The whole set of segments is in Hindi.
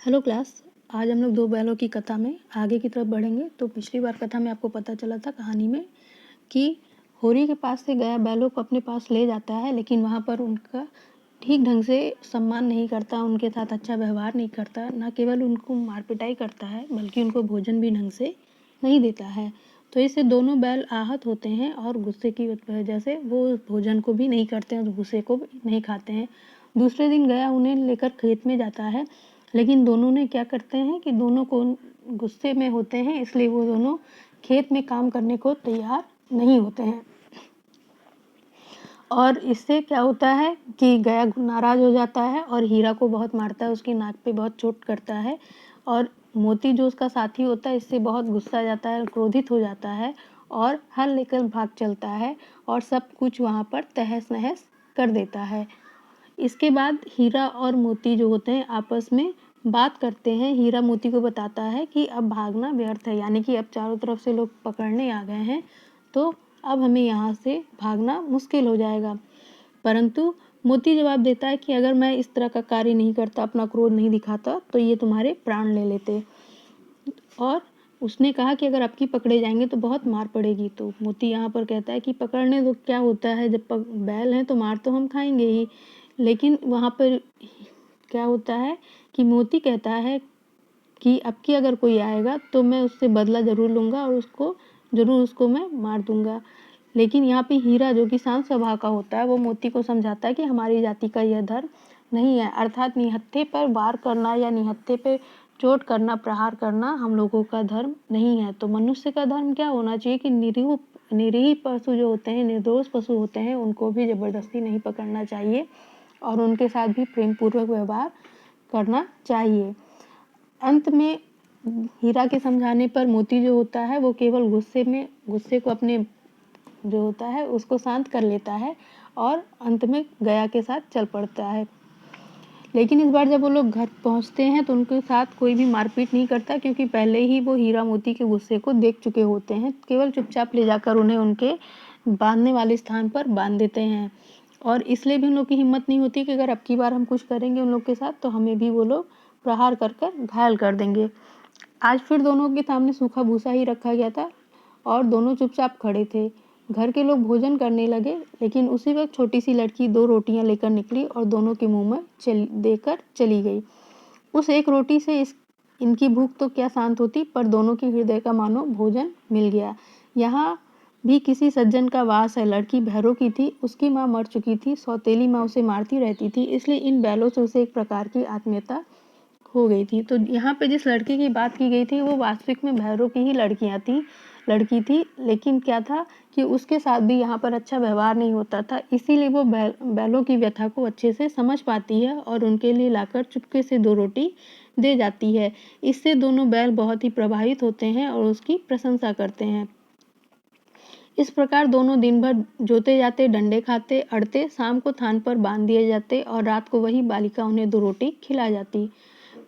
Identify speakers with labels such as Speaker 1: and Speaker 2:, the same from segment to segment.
Speaker 1: Hello class. आज हम लोग दो बैलों की कथा में आगे की तरफ बढ़ेंगे। तो पिछली बार कथा में आपको पता चला था कहानी में कि होरी के पास से गया बैलों को अपने पास ले जाता है, लेकिन वहाँ पर उनका ठीक ढंग से सम्मान नहीं करता, उनके साथ अच्छा व्यवहार नहीं करता, ना केवल उनको मार पिटाई करता है बल्कि उनको भोजन भी ढंग से नहीं देता है। तो इससे दोनों बैल आहत होते हैं और गुस्से की वजह से वो भोजन को भी नहीं करते हैं और गुस्से को भी नहीं खाते हैं। दूसरे दिन गया उन्हें लेकर खेत में जाता है, लेकिन दोनों ने क्या करते हैं कि दोनों को गुस्से में होते हैं, इसलिए वो दोनों खेत में काम करने को तैयार नहीं होते हैं। और इससे क्या होता है कि गया नाराज हो जाता है और हीरा को बहुत मारता है, उसकी नाक पे बहुत चोट करता है। और मोती जो उसका साथी होता है इससे बहुत गुस्सा जाता है, क्रोधित हो जाता है और हल लेकर भाग चलता है और सब कुछ वहाँ पर तहस नहस कर देता है। इसके बाद हीरा और मोती जो होते हैं आपस में बात करते हैं। हीरा मोती को बताता है कि अब भागना व्यर्थ है, यानी कि अब चारों तरफ से लोग पकड़ने आ गए हैं, तो अब हमें यहाँ से भागना मुश्किल हो जाएगा। परंतु मोती जवाब देता है कि अगर मैं इस तरह का कार्य नहीं करता, अपना क्रोध नहीं दिखाता, तो ये तुम्हारे प्राण ले लेते। और उसने कहा कि अगर आपकी पकड़े जाएंगे तो बहुत मार पड़ेगी। तो मोती यहाँ पर कहता है कि पकड़ने तो क्या होता है, जब बैल हैं तो मार तो हम खाएंगे ही। लेकिन वहाँ पर क्या होता है कि मोती कहता है कि अब की अगर कोई आएगा तो मैं उससे बदला ज़रूर लूँगा और उसको मैं मार दूँगा। लेकिन यहाँ पे हीरा जो कि शांत स्वभाव का होता है, वो मोती को समझाता है कि हमारी जाति का यह धर्म नहीं है, अर्थात निहत्थे पर वार करना या निहत्थे पे चोट करना, प्रहार करना हम लोगों का धर्म नहीं है। तो मनुष्य का धर्म क्या होना चाहिए कि निरीह पशु जो होते हैं, निर्दोष पशु होते हैं, उनको भी ज़बरदस्ती नहीं पकड़ना चाहिए और उनके साथ भी प्रेम पूर्वक व्यवहार करना चाहिए। अंत में हीरा के समझाने पर मोती जो होता है वो केवल गुस्से को अपने जो होता है उसको शांत कर लेता है और अंत में गया के साथ चल पड़ता है। लेकिन इस बार जब वो लोग घर पहुंचते हैं तो उनके साथ कोई भी मारपीट नहीं करता, क्योंकि पहले ही वो हीरा मोती के गुस्से को देख चुके होते हैं। केवल चुपचाप ले जाकर उन्हें उनके बांधने वाले स्थान पर बांध देते हैं। और इसलिए भी उन लोग की हिम्मत नहीं होती कि अगर अब की बार हम कुछ करेंगे उन लोग के साथ तो हमें भी वो लोग प्रहार कर कर घायल कर देंगे। आज फिर दोनों के सामने सूखा भूसा ही रखा गया था और दोनों चुपचाप खड़े थे। घर के लोग भोजन करने लगे, लेकिन उसी वक्त छोटी सी लड़की 2 रोटियां लेकर निकली और दोनों के मुंह में देकर चली गई। उस एक रोटी से इनकी भूख तो क्या शांत होती, पर दोनों के हृदय का मानो भोजन मिल गया। यहाँ भी किसी सज्जन का वास है। लड़की भैरों की थी, उसकी माँ मर चुकी थी, सौतेली माँ उसे मारती रहती थी, इसलिए इन बैलों से उसे एक प्रकार की आत्मीयता हो गई थी। तो यहाँ पे जिस लड़की की बात की गई थी वो वास्तविक में भैरों की ही लड़की थी, लेकिन क्या था कि उसके साथ भी यहाँ पर अच्छा व्यवहार नहीं होता था, इसीलिए वो बैलों की व्यथा को अच्छे से समझ पाती है और उनके लिए लाकर चुपके से 2 रोटी दे जाती है। इससे दोनों बैल बहुत ही प्रभावित होते हैं और उसकी प्रशंसा करते हैं। इस प्रकार दोनों दिन भर जोते जाते, डंडे खाते, अड़ते, शाम को थान पर बांध दिए जाते और रात को वही बालिका उन्हें 2 रोटी खिला जाती।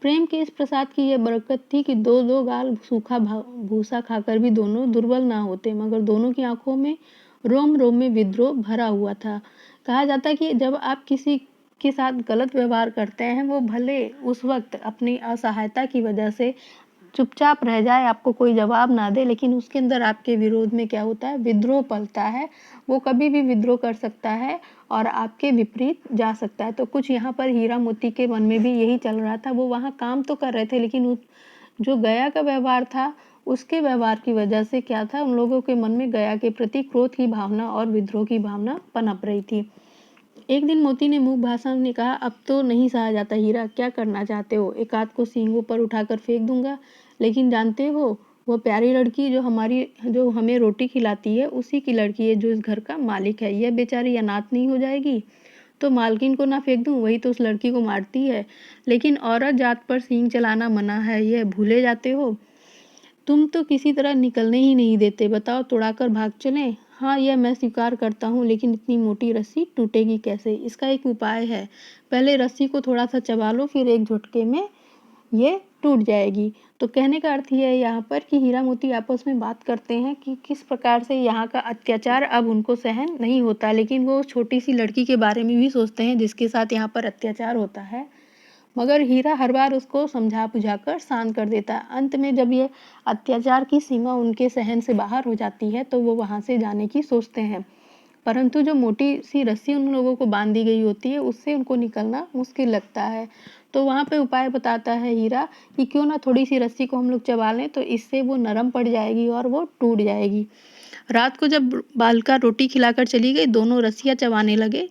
Speaker 1: प्रेम के इस प्रसाद की यह बरकत थी कि 2-2 गाल सूखा भूसा खाकर भी दोनों दुर्बल ना होते, मगर दोनों की आंखों में रोम रोम में विद्रोह भरा हुआ था। कहा जाता है कि जब आप किसी के साथ गलत व्यवहार करते हैं, वो भले उस वक्त अपनी असहायता की वजह से चुपचाप रह जाए, आपको कोई जवाब ना दे, लेकिन उसके अंदर आपके विरोध में क्या होता है, विद्रोह पलता है। वो कभी भी विद्रोह कर सकता है और आपके विपरीत जा सकता है। तो कुछ यहाँ पर हीरा मोती के मन में भी यही चल रहा था। वो वहाँ काम तो कर रहे थे, लेकिन जो गया का व्यवहार था, उसके व्यवहार की वजह से क्या था, उन लोगों के मन में गया के प्रति क्रोध की भावना और विद्रोह की भावना पनप रही थी। एक दिन मोती ने मूक भाषा में कहा, अब तो नहीं सहा जाता हीरा, क्या करना चाहते हो? एक आध को सींगों पर उठाकर फेंक दूंगा, लेकिन जानते हो वो प्यारी लड़की जो हमें रोटी खिलाती है उसी की लड़की है जो इस घर का मालिक है। यह बेचारी अनाथ नहीं हो जाएगी? तो मालकिन को ना फेंक दूं, वही तो उस लड़की को मारती है। लेकिन औरत जात पर सींग चलाना मना है, यह भूले जाते हो? तुम तो किसी तरह निकलने ही नहीं देते, बताओ तोड़ाकर भाग चलें? हाँ, यह मैं स्वीकार करता हूँ, लेकिन इतनी मोटी रस्सी टूटेगी कैसे? इसका एक उपाय है। पहले रस्सी को थोड़ा सा चबा लो, फिर एक झटके में ये टूट जाएगी। तो कहने का अर्थ यह है यहाँ पर कि हीरा मोती आपस में बात करते हैं कि किस प्रकार से यहाँ का अत्याचार अब उनको सहन नहीं होता, लेकिन वो छोटी सी लड़की के बारे में भी सोचते हैं जिसके साथ यहाँ पर अत्याचार होता है। मगर हीरा हर बार उसको समझा बुझाकर शांत कर देता है। अंत में जब ये अत्याचार की सीमा उनके सहन से बाहर हो जाती है तो वो वहाँ से जाने की सोचते हैं, परंतु जो मोटी सी रस्सी उन लोगों को बांध दी गई होती है उससे उनको निकलना मुश्किल लगता है। तो वहाँ पे उपाय बताता है हीरा कि क्यों ना थोड़ी सी रस्सी को हम लोग चबा लें, तो इससे वो नरम पड़ जाएगी और वो टूट जाएगी। रात को जब बालिका रोटी खिलाकर चली गई, दोनों रस्सियाँ चबाने लगे,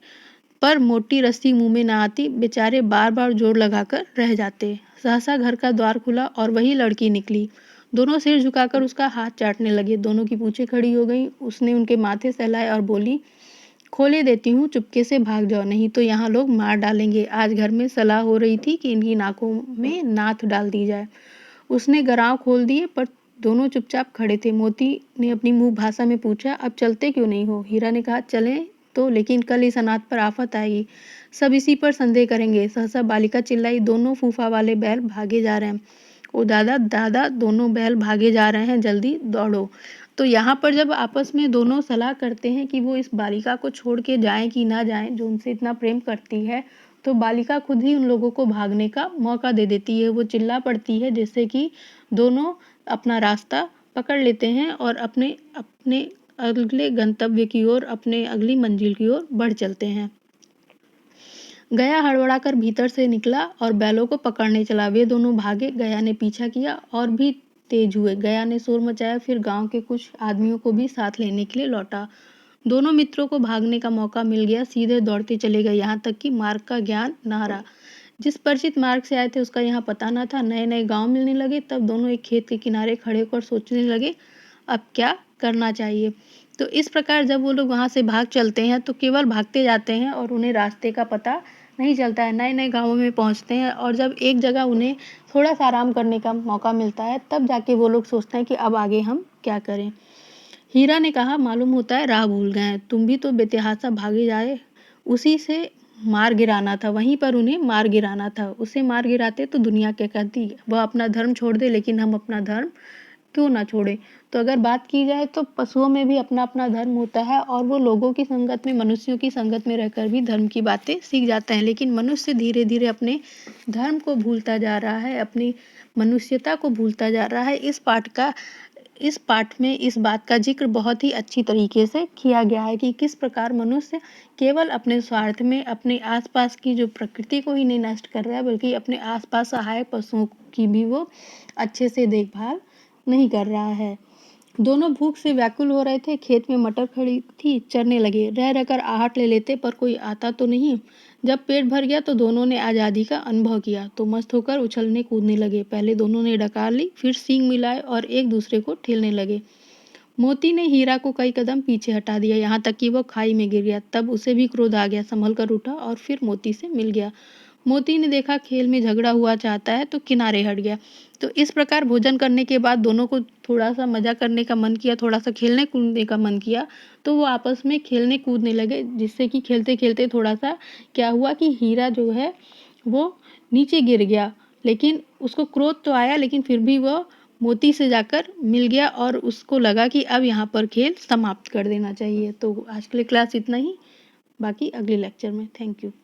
Speaker 1: पर मोटी रस्सी मुंह में ना आती। बेचारे बार बार जोर लगाकर रह जाते। सहसा घर का द्वार खुला और वही लड़की निकली। दोनों सिर झुकाकर उसका हाथ चाटने लगे। दोनों की पूंछें खड़ी हो गई। उसने उनके माथे सहलाए और बोली, खोले देती हूँ, चुपके से भाग जाओ, नहीं तो यहाँ लोग मार डालेंगे। आज घर में सलाह हो रही थी कि इनकी नाकों में नाथ डाल दी जाए। उसने गराव खोल दिए, पर दोनों चुपचाप खड़े थे। मोती ने अपनी मुंह भाषा में पूछा, अब चलते क्यों नहीं हो? हीरा ने कहा, चलें तो, लेकिन कल इस अनाथ पर आफत आएगी, सब इसी पर संदेह करेंगे। सहसा बालिका चिल्लाई, दोनों फूफा वाले बैल भागे जा रहे हैं। ओ दादा दादा, दोनों बैल भागे जा रहे हैं, जल्दी दौड़ो। तो यहाँ पर जब आपस में दोनों सलाह करते हैं कि वो इस बालिका को छोड़ के जाएं कि ना जाएं, जो उनसे इतना प्रेम करती है, तो बालिका खुद ही उन लोगों को भागने का मौका दे देती है। वो चिल्ला पड़ती है, जिससे कि दोनों अपना रास्ता पकड़ लेते हैं और अपने अपने अगले गंतव्य की ओर, अपने अगली मंजिल की ओर बढ़ चलते हैं। गया हड़बड़ाकर भीतर से निकला और बैलों को पकड़ने चला। वे दोनों भागे, गया ने पीछा किया और भी तेज हुए। गया ने शोर मचाया, फिर गांव के कुछ आदमियों को भी साथ लेने के लिए लौटा। दोनों मित्रों को भागने का मौका मिल गया, सीधे दौड़ते चले गए, यहाँ तक कि मार्ग का ज्ञान न रहा। जिस परिचित मार्ग से आए थे उसका यहाँ पता न था। नए नए गांव मिलने लगे। तब दोनों एक खेत के किनारे खड़े होकर सोचने लगे, अब क्या करना चाहिए। तो इस प्रकार जब वो लोग वहाँ से भाग चलते हैं तो केवल भागते जाते हैं और उन्हें रास्ते का पता नहीं चलता है। नए नए गाँवों में पहुँचते हैं और जब एक जगह उन्हें थोड़ा सा आराम करने का मौका मिलता है, तब जाके वो लोग सोचते हैं कि अब आगे हम क्या करें। हीरा ने कहा, मालूम होता है राह भूल गए हैं, तुम भी तो बेतहाशा भागे जाए, उसी से मार गिराना था, वहीं पर उन्हें मार गिराना था। उसे मार गिराते तो दुनिया क्या कहती, वह अपना धर्म छोड़ दे, लेकिन हम अपना धर्म क्यों ना छोड़े। तो अगर बात की जाए तो पशुओं में भी अपना अपना धर्म होता है और वो लोगों की संगत में, मनुष्यों की संगत में रहकर भी धर्म की बातें सीख जाते हैं। लेकिन मनुष्य धीरे धीरे अपने धर्म को भूलता जा रहा है, अपनी मनुष्यता को भूलता जा रहा है। इस पाठ में इस बात का जिक्र बहुत ही अच्छी तरीके से किया गया है कि किस प्रकार मनुष्य केवल अपने स्वार्थ में अपने आसपास की जो प्रकृति को ही नहीं नष्ट कर रहा है, बल्कि अपने आसपास सहायक पशुओं की भी वो अच्छे से देखभाल नहीं कर रहा है। दोनों भूख से व्याकुल हो रहे थे। खेत में मटर खड़ी थी, चरने लगे। रह रहकर आहट ले लेते, पर कोई आता तो नहीं। जब पेट भर गया तो दोनों ने आज़ादी का अनुभव किया, तो मस्त होकर उछलने कूदने लगे। पहले दोनों ने डकार ली, फिर सींग मिलाए और एक दूसरे को ठेलने लगे। मोती ने हीरा को कई कदम पीछे हटा दिया, यहाँ तक कि वो खाई में गिर गया। तब उसे भी क्रोध आ गया, संभल कर उठा और फिर मोती से मिल गया। मोती ने देखा खेल में झगड़ा हुआ चाहता है, तो किनारे हट गया। तो इस प्रकार भोजन करने के बाद दोनों को थोड़ा सा मजा करने का मन किया, थोड़ा सा खेलने कूदने का मन किया, तो वो आपस में खेलने कूदने लगे, जिससे कि खेलते खेलते थोड़ा सा क्या हुआ कि हीरा जो है वो नीचे गिर गया। लेकिन उसको क्रोध तो आया, लेकिन फिर भी वो मोती से जाकर मिल गया और उसको लगा कि अब यहाँ पर खेल समाप्त कर देना चाहिए। तो आज के लिए क्लास इतना ही, बाकी अगले लेक्चर में। Thank you.